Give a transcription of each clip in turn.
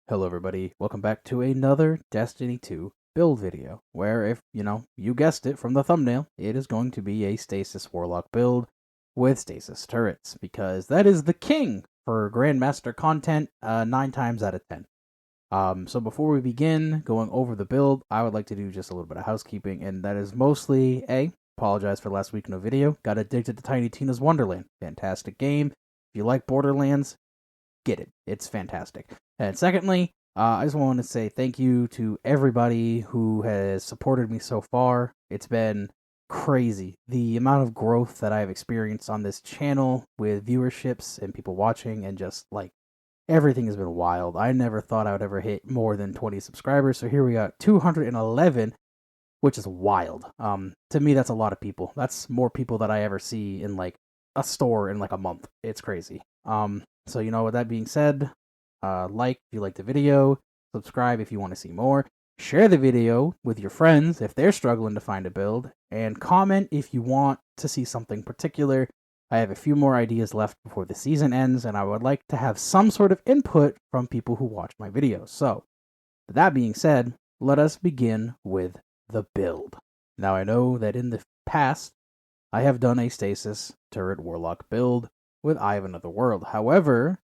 Hello everybody, welcome back to another Destiny 2 build video, where if, you guessed it from the thumbnail, it is going to be a Stasis Warlock build with Stasis Turrets, because that is the king for Grandmaster content 9 times out of 10. So before we begin going over the build, I would like to do just a little bit of housekeeping, and that is mostly, apologize for last week no video, got addicted to Tiny Tina's Wonderland, fantastic game. If you like Borderlands, get it. It's fantastic. And secondly, I just want to say thank you to everybody who has supported me so far. It's been crazy. The amount of growth that I've experienced on this channel with viewerships and people watching, and just like everything has been wild. I never thought I would ever hit more than 20 subscribers. So here we got 211, which is wild. To me, that's a lot of people. That's more people that I ever see in like a store in like a month. It's crazy. So, with that being said, like if you like the video, subscribe if you want to see more, share the video with your friends if they're struggling to find a build, and comment if you want to see something particular. I have a few more ideas left before the season ends, and I would like to have some sort of input from people who watch my videos. So, with that being said, let us begin with the build. Now, I know that in the past, I have done a Stasis Turret Warlock build with Eye of Another World. However,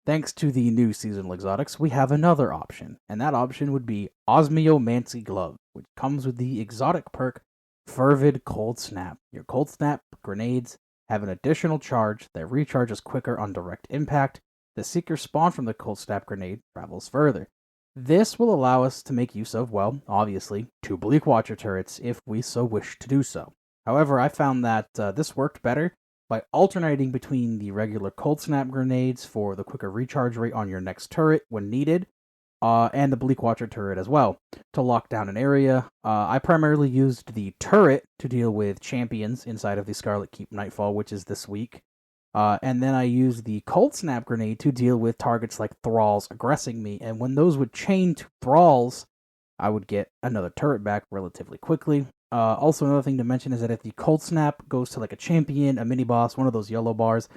thanks to the new seasonal exotics, we have another option, and that option would be Osmiomancy Glove, which comes with the exotic perk Fervid Cold Snap. Your Cold Snap grenades have an additional charge that recharges quicker on direct impact. The Seeker spawn from the Cold Snap grenade travels further. This will allow us to make use of, well, obviously, 2 Bleak Watcher turrets if we so wish to do so. However, I found that this worked better by alternating between the regular Cold Snap grenades for the quicker recharge rate on your next turret when needed, and the Bleak Watcher turret as well, to lock down an area. I primarily used the turret to deal with champions inside of the Scarlet Keep Nightfall, which is this week, and then I used the Cold Snap grenade to deal with targets like Thralls aggressing me, and when those would chain to Thralls, I would get another turret back relatively quickly. Also, another thing to mention is that if the Cold Snap goes to like a champion, a mini boss, one of those yellow bars,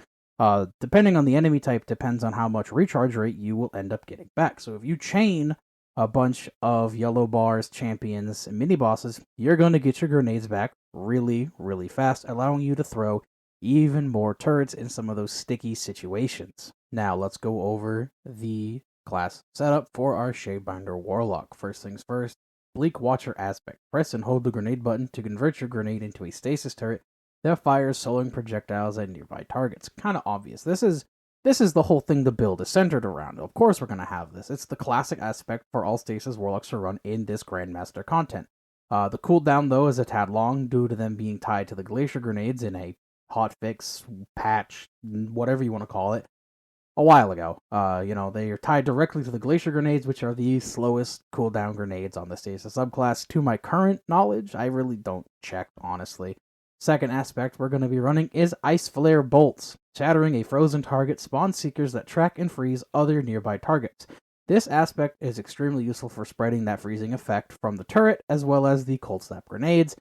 depending on the enemy type, depends on how much recharge rate you will end up getting back. So if you chain a bunch of yellow bars, champions, and mini bosses, you're going to get your grenades back really, really fast, allowing you to throw even more turrets in some of those sticky situations. Now, let's go over the class setup for our Shadebinder Warlock. First things first, Bleak Watcher aspect. Press and hold the grenade button to convert your grenade into a stasis turret that fires soloing projectiles at nearby targets. Kind of obvious. This is the whole thing the build is centered around. Of course we're going to have this. It's the classic aspect for all stasis warlocks to run in this Grandmaster content. The cooldown, though, is a tad long due to them being tied to the glacier grenades in a hotfix, patch, whatever you want to call it, a while ago. They are tied directly to the glacier grenades, which are the slowest cooldown grenades on the Stasis subclass. To my current knowledge, I really don't check, honestly. Second aspect we're going to be running is Ice Flare Bolts. Shattering a frozen target spawns seekers that track and freeze other nearby targets. This aspect is extremely useful for spreading that freezing effect from the turret as well as the Cold Snap grenades.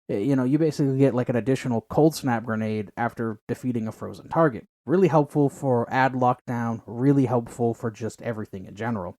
You basically get like an additional Cold Snap grenade after defeating a frozen target. Really helpful for ad lockdown, really helpful for just everything in general.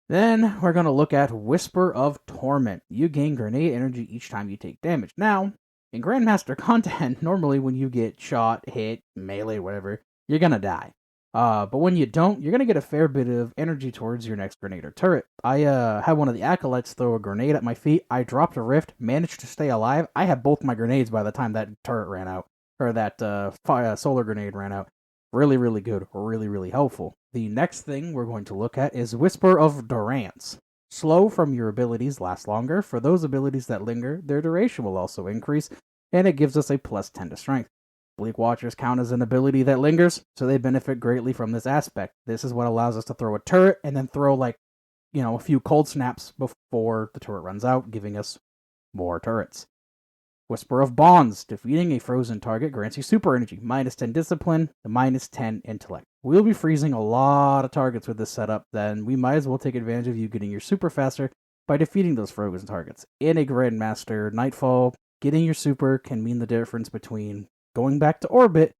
Then we're going to look at Whisper of Torment. You gain grenade energy each time you take damage. Now, in Grandmaster content, normally when you get shot, hit, melee, whatever, you're going to die. But when you don't, you're going to get a fair bit of energy towards your next grenade or turret. I had one of the acolytes throw a grenade at my feet. I dropped a rift, managed to stay alive. I had both my grenades by the time that turret ran out, or that solar grenade ran out. Really, really good. Really, really helpful. The next thing we're going to look at is Whisper of Durance. Slow from your abilities lasts longer. For those abilities that linger, their duration will also increase, and it gives us a plus 10 to strength. Bleak Watchers count as an ability that lingers, so they benefit greatly from this aspect. This is what allows us to throw a turret and then throw a few cold snaps before the turret runs out, giving us more turrets. Whisper of Bonds. Defeating a frozen target grants you super energy, minus 10 discipline, minus 10 intellect. We'll be freezing a lot of targets with this setup, then we might as well take advantage of you getting your super faster by defeating those frozen targets. In a Grandmaster Nightfall, getting your super can mean the difference between going back to orbit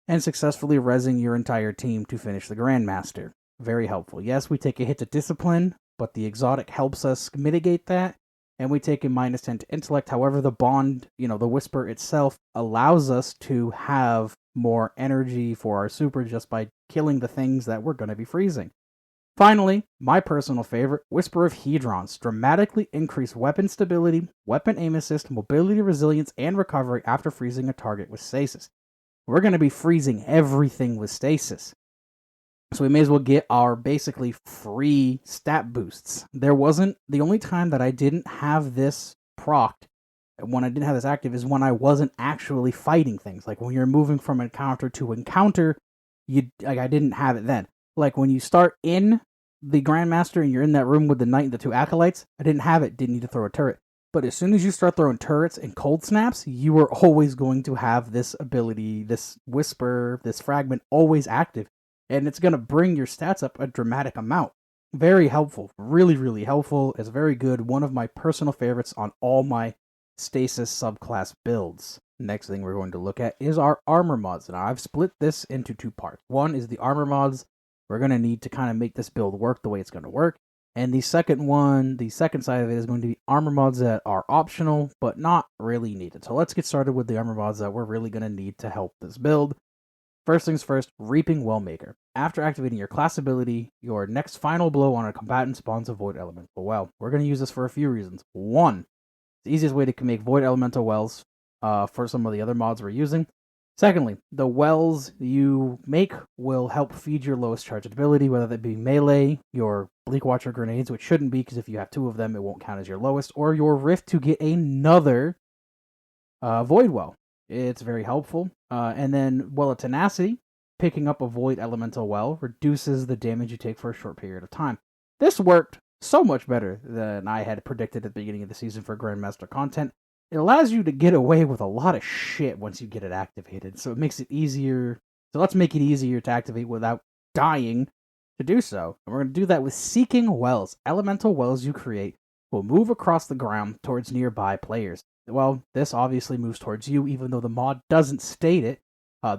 and successfully rezzing your entire team to finish the Grandmaster. very helpful. Yes, we take a hit to discipline, but the exotic helps us mitigate that, and we take a -10 to intellect. However, the bond, the whisper itself allows us to have more energy for our super just by killing the things that we're going to be freezing. Finally, my personal favorite, Whisper of Hedrons, dramatically increase weapon stability, weapon aim assist, mobility, resilience, and recovery after freezing a target with stasis. We're going to be freezing everything with stasis. So we may as well get our basically free stat boosts. The only time that I didn't have this procced, when I didn't have this active, is when I wasn't actually fighting things. Like when you're moving from encounter to encounter, I didn't have it then. Like when you start in the Grandmaster and you're in that room with the Knight and the 2 Acolytes, I didn't have it, didn't need to throw a turret. But as soon as you start throwing turrets and cold snaps, you are always going to have this ability, this whisper, this fragment always active. And it's going to bring your stats up a dramatic amount. Very helpful. Really, really helpful. It's very good. One of my personal favorites on all my Stasis subclass builds. Next thing we're going to look at is our armor mods. Now, I've split this into 2 parts. One is the armor mods we're going to need to kind of make this build work the way it's going to work. And the second side of it is going to be armor mods that are optional, but not really needed. So let's get started with the armor mods that we're really going to need to help this build. First things first, Reaping Wellmaker. After activating your class ability, your next final blow on a combatant spawns a Void Elemental Well. We're going to use this for a few reasons. One, the easiest way to make Void Elemental Wells for some of the other mods we're using. Secondly, the wells you make will help feed your lowest charged ability, whether that be melee, your Bleak Watcher grenades, which shouldn't be, because if you have 2 of them, it won't count as your lowest, or your Rift to get another Void Well. It's very helpful. And then, Well of Tenacity, picking up a Void Elemental Well reduces the damage you take for a short period of time. This worked so much better than I had predicted at the beginning of the season for Grandmaster content. It allows you to get away with a lot of shit once you get it activated, so it makes it easier. So let's make it easier to activate without dying to do so. And we're going to do that with Seeking Wells. Elemental wells you create will move across the ground towards nearby players. Well, this obviously moves towards you, even though the mod doesn't state it.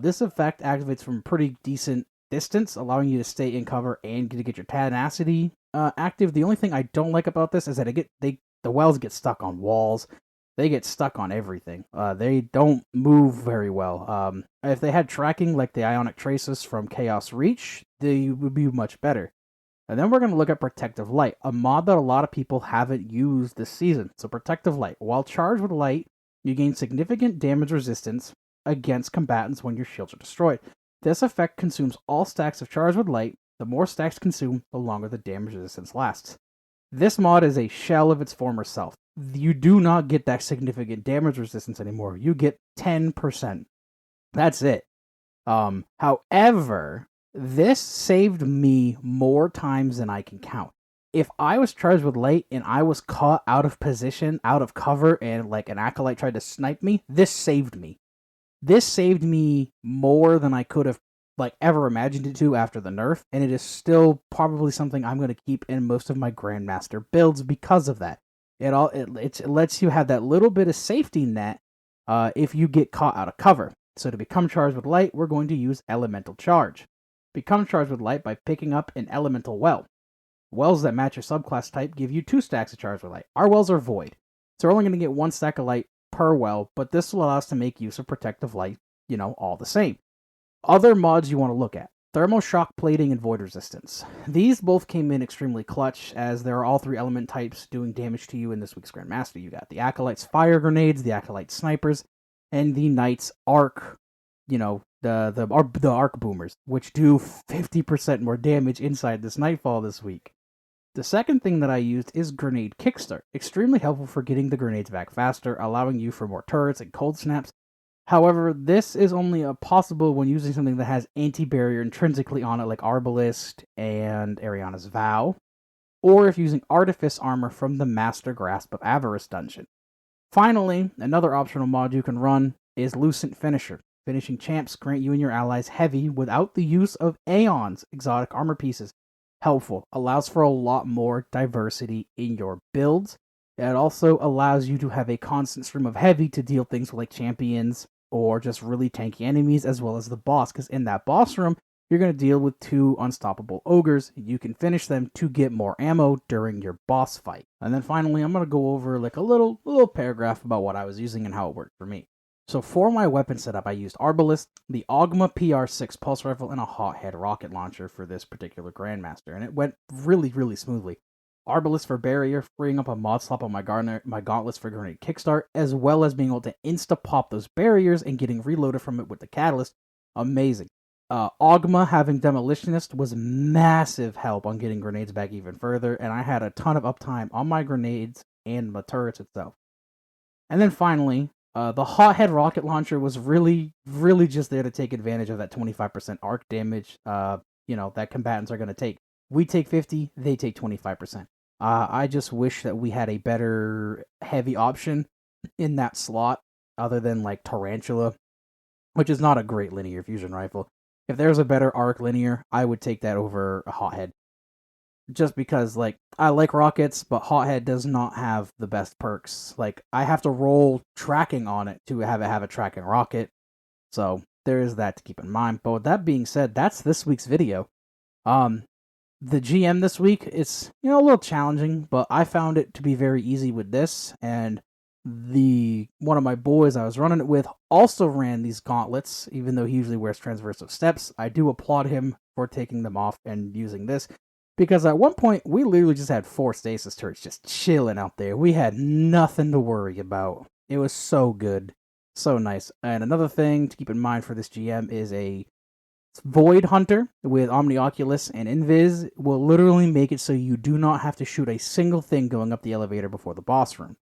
This effect activates from a pretty decent distance, allowing you to stay in cover and to get your tenacity active. The only thing I don't like about this is that the wells get stuck on walls. They get stuck on everything. They don't move very well. If they had tracking like the Ionic Traces from Chaos Reach, they would be much better. And then we're going to look at Protective Light, a mod that a lot of people haven't used this season. So Protective Light. While charged with light, you gain significant damage resistance against combatants when your shields are destroyed. This effect consumes all stacks of charged with light. The more stacks consumed, the longer the damage resistance lasts. This mod is a shell of its former self. You do not get that significant damage resistance anymore. You get 10%. That's it. However, this saved me more times than I can count. If I was charged with light and I was caught out of position, out of cover, and like an acolyte tried to snipe me, this saved me. This saved me more than I could have ever imagined it to after the nerf, and it is still probably something I'm going to keep in most of my Grandmaster builds because of that. It lets you have that little bit of safety net if you get caught out of cover. So to become charged with light, we're going to use Elemental Charge. Become charged with light by picking up an Elemental Well. Wells that match your subclass type give you 2 stacks of charged with light. Our wells are void, so we're only going to get 1 stack of light per well, but this will allow us to make use of Protective Light, all the same. Other mods you want to look at. Thermal Shock Plating and Void Resistance. These both came in extremely clutch, as there are all 3 element types doing damage to you in this week's Grandmaster. You got the Acolyte's Fire Grenades, the Acolyte's Snipers, and the Knight's Arc, the Arc Boomers, which do 50% more damage inside this Nightfall this week. The second thing that I used is Grenade Kickstart. Extremely helpful for getting the grenades back faster, allowing you for more turrets and cold snaps. However, this is only possible when using something that has anti-barrier intrinsically on it, like Arbalist and Ariana's Vow, or if using Artifice Armor from the Master Grasp of Avarice dungeon. Finally, another optional mod you can run is Lucent Finisher. Finishing champs grant you and your allies heavy without the use of Aeon's exotic armor pieces. Helpful. Allows for a lot more diversity in your builds. It also allows you to have a constant stream of heavy to deal things like champions or just really tanky enemies, as well as the boss, because in that boss room, you're going to deal with 2 unstoppable ogres. You can finish them to get more ammo during your boss fight. And then finally, I'm going to go over like a little paragraph about what I was using and how it worked for me. So for my weapon setup, I used Arbalist, the Ogma PR6 pulse rifle, and a Hothead rocket launcher for this particular Grandmaster, and it went really, really smoothly. Arbalist for barrier, freeing up a mod slot on my gauntlets for grenade kickstart, as well as being able to insta-pop those barriers and getting reloaded from it with the catalyst. Amazing. Ogma having Demolitionist was massive help on getting grenades back even further, and I had a ton of uptime on my grenades and my turrets itself. And then finally, the Hothead rocket launcher was really, really just there to take advantage of that 25% arc damage, that combatants are going to take. We take 50, they take 25%. I just wish that we had a better heavy option in that slot, other than like Tarantula, which is not a great linear fusion rifle. If there's a better arc linear, I would take that over a Hothead. Just because, like, I like rockets, but Hothead does not have the best perks. Like, I have to roll tracking on it to have a tracking rocket. So, there is that to keep in mind. But with that being said, that's this week's video. The GM this week, it's, a little challenging, but I found it to be very easy with this, and one of my boys I was running it with also ran these gauntlets, even though he usually wears transversal steps. I do applaud him for taking them off and using this, because at one point we literally just had 4 stasis turrets just chilling out there. We had nothing to worry about. It was so good, so nice. And another thing to keep in mind for this GM is a Void Hunter with Omnioculus and Invis will literally make it so you do not have to shoot a single thing going up the elevator before the boss room.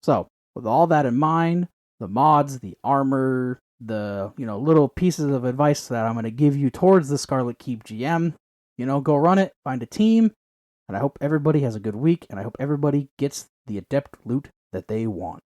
So, with all that in mind, the mods, the armor, the, little pieces of advice that I'm going to give you towards the Scarlet Keep GM, go run it, find a team, and I hope everybody has a good week, and I hope everybody gets the adept loot that they want.